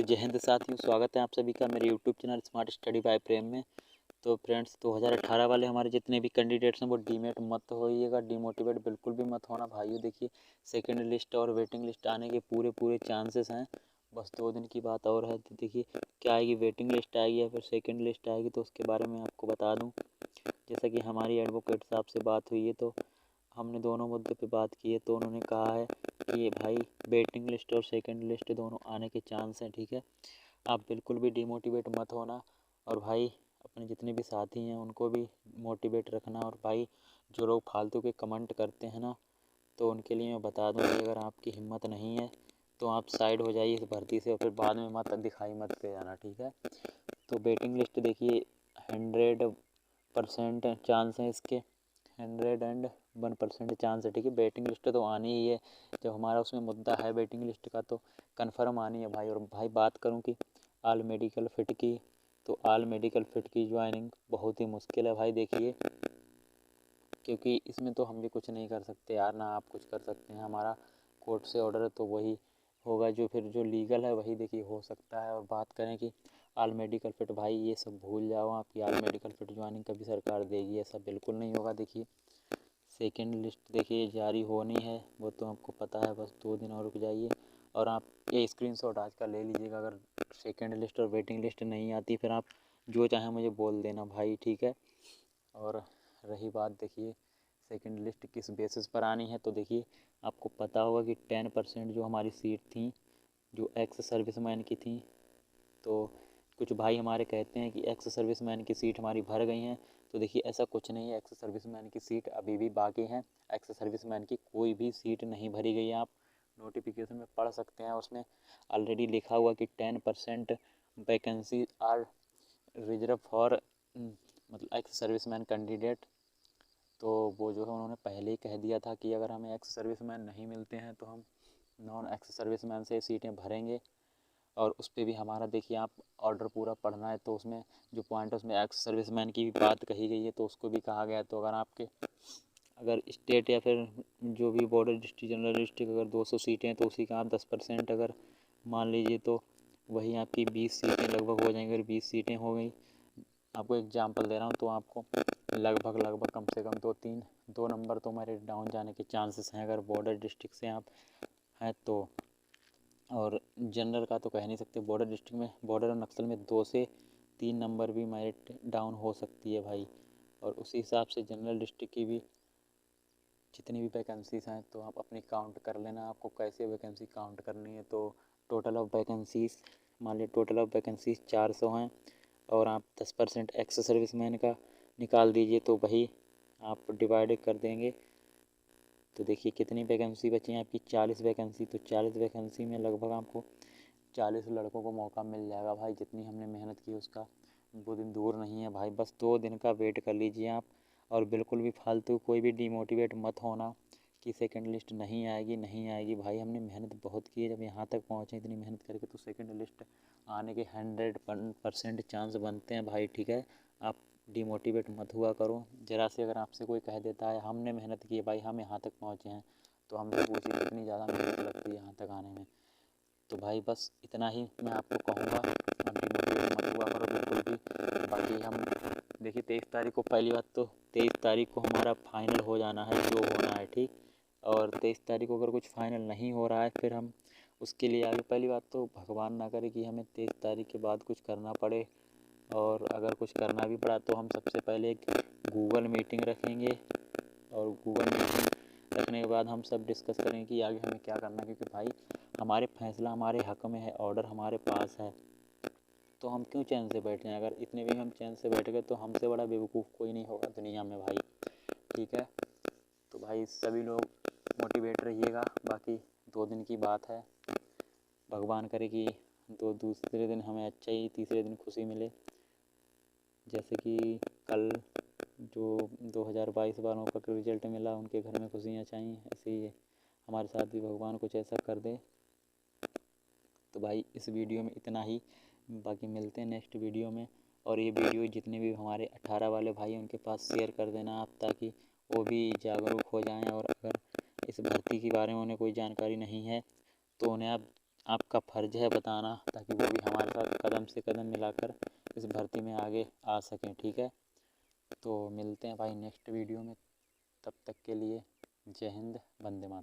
तो जय हिंद साथियों, स्वागत है आप सभी का मेरे YouTube channel smart study by Prem में। तो फ्रेंड्स 2018 वाले हमारे जितने भी कैंडिडेट्स हैं वो डीमेट मत होइएगा, डिमोटिवेट बिल्कुल भी मत होना भाइयों। देखिए सेकंड लिस्ट और वेटिंग लिस्ट आने के पूरे चांसेस हैं। बस 2 दिन की बात और है। तो देखिए क्या आएगी, वेटिंग लिस्ट आएगी या फिर सेकेंड लिस्ट आएगी, तो उसके बारे में आपको बता दूँ। जैसा कि हमारी एडवोकेट साहब से बात हुई है तो हमने दोनों मुद्दे पे बात की है, तो उन्होंने कहा है कि भाई वेटिंग लिस्ट और सेकंड लिस्ट दोनों आने के चांस हैं। ठीक है, आप बिल्कुल भी डिमोटिवेट मत होना, और भाई अपने जितने भी साथी हैं उनको भी मोटिवेट रखना। और भाई जो लोग फालतू के कमेंट करते हैं ना, तो उनके लिए मैं बता दूं कि अगर आपकी हिम्मत नहीं है तो आप साइड हो जाइए इस भर्ती से, और फिर बाद में मत दिखाई मत दे जाना। ठीक है, तो वेटिंग लिस्ट देखिए 100% चांस है इसके, 101% चांस है। ठीक है, वेटिंग लिस्ट तो आनी ही है। जब हमारा उसमें मुद्दा है वेटिंग लिस्ट का तो कन्फर्म आनी है भाई। और भाई बात करूं कि आल मेडिकल फिट की, तो आल मेडिकल फिट की ज्वाइनिंग बहुत ही मुश्किल है भाई। देखिए क्योंकि इसमें तो हम भी कुछ नहीं कर सकते यार, ना आप कुछ कर सकते हैं। हमारा कोर्ट से ऑर्डर है तो वही होगा, जो फिर जो लीगल है वही देखिए हो सकता है। और बात करें कि आल मेडिकल फिट, भाई ये सब भूल जाओ, आपकी आल मेडिकल फिट ज्वाइनिंग कभी सरकार देगी, ऐसा बिल्कुल नहीं होगा। देखिए सेकेंड लिस्ट देखिए जारी होनी है, वो तो आपको पता है। बस 2 दिन और रुक जाइए, और आप ये स्क्रीनशॉट आज का ले लीजिएगा। अगर सेकेंड लिस्ट और वेटिंग लिस्ट नहीं आती फिर आप जो चाहे मुझे बोल देना भाई, ठीक है। और रही बात देखिए सेकेंड लिस्ट किस बेसिस पर आनी है, तो देखिए आपको पता होगा कि 10% जो हमारी सीट थी जो एक्स सर्विसमैन की थी, तो कुछ भाई हमारे कहते हैं कि एक्स सर्विसमैन की सीट हमारी भर गई हैं। तो देखिए ऐसा कुछ नहीं है, एक्स सर्विसमैन की सीट अभी भी बाकी हैं। एक्स सर्विसमैन की कोई भी सीट नहीं भरी गई है। आप नोटिफिकेशन में पढ़ सकते हैं, उसमें ऑलरेडी लिखा हुआ कि 10% वैकेंसी आर रिजर्व फॉर मतलब एक्स सर्विसमैन कैंडिडेट। तो वो जो है उन्होंने पहले ही कह दिया था कि अगर हमें एक्स सर्विसमैन नहीं मिलते हैं तो हम नॉन एक्स सर्विसमैन से सीटें भरेंगे। और उस पर भी हमारा देखिए आप ऑर्डर पूरा पढ़ना है, तो उसमें जो पॉइंट है उसमें एक्स सर्विसमैन की भी बात कही गई है, तो उसको भी कहा गया है। तो अगर आपके अगर स्टेट या फिर जो भी बॉर्डर डिस्ट्रिक्ट जनरल डिस्ट्रिक्ट अगर 200 सीटें हैं तो उसी का आप 10% अगर मान लीजिए, तो वही आपकी 20 सीटें लगभग हो जाएंगी। अगर 20 सीटें हो गई, आपको एग्जांपल दे रहा हूँ, तो आपको लगभग कम से कम 2 नंबर तो मेरे डाउन जाने के चांसेस हैं अगर बॉर्डर डिस्ट्रिक्ट से आप हैं तो। और जनरल का तो कह नहीं सकते, बॉर्डर डिस्ट्रिक्ट में बॉर्डर और नक्सल में 2 से 3 नंबर भी मेरिट डाउन हो सकती है भाई। और उसी हिसाब से जनरल डिस्ट्रिक्ट की भी जितनी भी वैकेंसीज हैं तो आप अपनी काउंट कर लेना। आपको कैसे वैकेंसी काउंट करनी है, तो टोटल ऑफ वैकेंसीज मान लीजिए टोटल ऑफ वैकेंसीज 400 हैं, और आप 10% एक्स सर्विसमैन का निकाल दीजिए, तो वही आप डिवाइड कर देंगे। तो देखिए कितनी वैकेंसी बची हैं आपकी, 40 वैकेंसी। तो 40 वैकेंसी में लगभग आपको 40 लड़कों को मौका मिल जाएगा भाई। जितनी हमने मेहनत की उसका वो दिन दूर नहीं है भाई। बस 2 दिन का वेट कर लीजिए आप, और बिल्कुल भी फालतू कोई भी डिमोटिवेट मत होना कि सेकंड लिस्ट नहीं आएगी नहीं आएगी। भाई हमने मेहनत बहुत की है, जब यहाँ तक पहुँचे इतनी मेहनत करके, तो सेकंड लिस्ट आने के 100% चांस बनते हैं भाई। ठीक है, आप डिमोटिवेट मत हुआ करो। ज़रा से अगर आपसे कोई कह देता है हमने मेहनत की है भाई, हम यहाँ तक पहुँचे हैं, तो हमसे पूछिए कितनी ज़्यादा मेहनत लगती है यहाँ तक आने में। तो भाई बस इतना ही मैं आपको कहूँगा, आप डिमोटिवेट मत हुआ करो बिल्कुल भी। बाकी हम देखिए 23 तारीख को, पहली बात तो 23 तारीख को हमारा फाइनल हो जाना है जो होना है, ठीक। और 23 तारीख को अगर कुछ फाइनल नहीं हो रहा है फिर हम उसके लिए आगे, पहली बात तो भगवान ना करे कि हमें 23 तारीख के बाद कुछ करना पड़े। और अगर कुछ करना भी पड़ा तो हम सबसे पहले एक गूगल मीटिंग रखेंगे, और गूगल मीटिंग रखने के बाद हम सब डिस्कस करेंगे कि आगे हमें क्या करना है। क्योंकि भाई हमारे फैसला हमारे हक़ में है, ऑर्डर हमारे पास है, तो हम क्यों चैन से बैठे हैं। अगर इतने भी हम चैन से बैठ गए तो हमसे बड़ा बेवकूफ़ कोई नहीं होगा दुनिया में भाई, ठीक है। तो भाई सभी लोग मोटिवेट रहिएगा। बाकी 2 दिन की बात है, भगवान करे कि दूसरे दिन हमें अच्छा ही, तीसरे दिन खुशी मिले। जैसे कि कल जो 2022 वालों का रिजल्ट मिला, उनके घर में खुशियाँ छाई, ऐसे ही हमारे साथ भी भगवान कुछ ऐसा कर दे। तो भाई इस वीडियो में इतना ही, बाकी मिलते हैं नेक्स्ट वीडियो में। और ये वीडियो जितने भी हमारे 18 वाले भाई उनके पास शेयर कर देना आप, ताकि वो भी जागरूक हो जाएं। और अगर इस भर्ती के बारे में उन्हें कोई जानकारी नहीं है तो उन्हें आप आपका फ़र्ज़ है बताना, ताकि वो भी हमारे साथ कदम से कदम मिलाकर इस भर्ती में आगे आ सकें। ठीक है, तो मिलते हैं भाई नेक्स्ट वीडियो में। तब तक के लिए जय हिंद, वंदे मातरम।